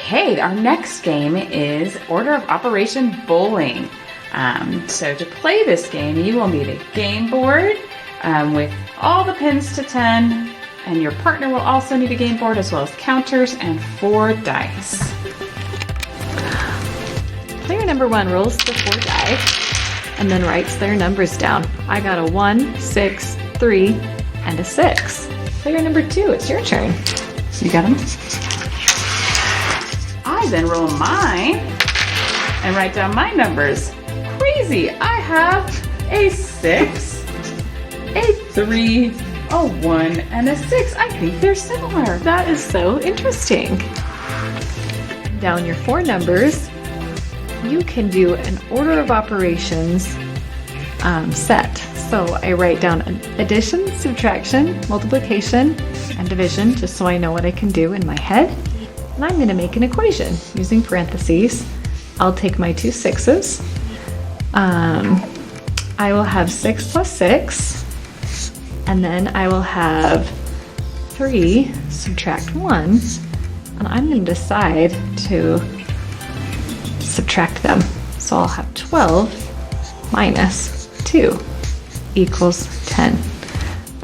Okay, our next game is Order of Operation Bowling. So to play this game, you will need a game board with all the pins to 10, and your partner will also need a game board as well as counters and 4 dice. Player number 1 rolls the 4 die and then writes their numbers down. I got a 1, 6, 3, and a 6. Player number 2, it's your turn. You got them? I then roll mine and write down my numbers. Crazy! I have a 6, a 3, a 1, and a 6. I think they're similar. That is so interesting. Down your 4 numbers, you can do an order of operations set. So I write down addition, subtraction, multiplication, and division, just so I know what I can do in my head. And I'm going to make an equation using parentheses. I'll take my 2 6s. I will have 6 plus 6, and then I will have 3 subtract 1, and I'm going to decide to subtract them. So I'll have 12 minus 2 equals 10.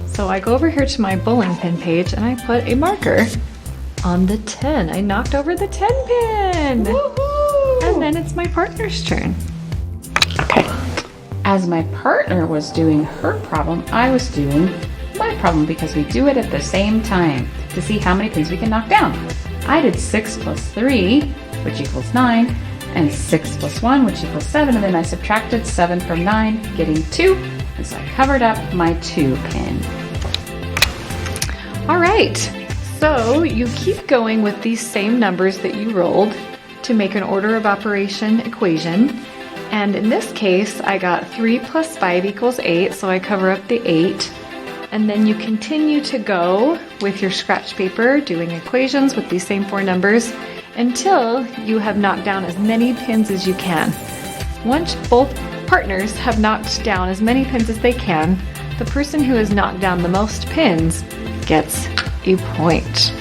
So I go over here to my bowling pin page and I put a marker on the 10. I knocked over the 10 pin. Woohoo! And then it's my partner's turn. Okay. As my partner was doing her problem, I was doing my problem because we do it at the same time to see how many pins we can knock down. I did 6 plus 3, which equals 9, and 6 plus 1, which equals 7, and then I subtracted 7 from 9, getting 2, and so I covered up my 2 pin. All right, so you keep going with these same numbers that you rolled to make an order of operation equation. And in this case, I got 3 plus 5 equals 8, so I cover up the 8. And then you continue to go with your scratch paper doing equations with these same 4 numbers until you have knocked down as many pins as you can. Once both partners have knocked down as many pins as they can, the person who has knocked down the most pins gets a point.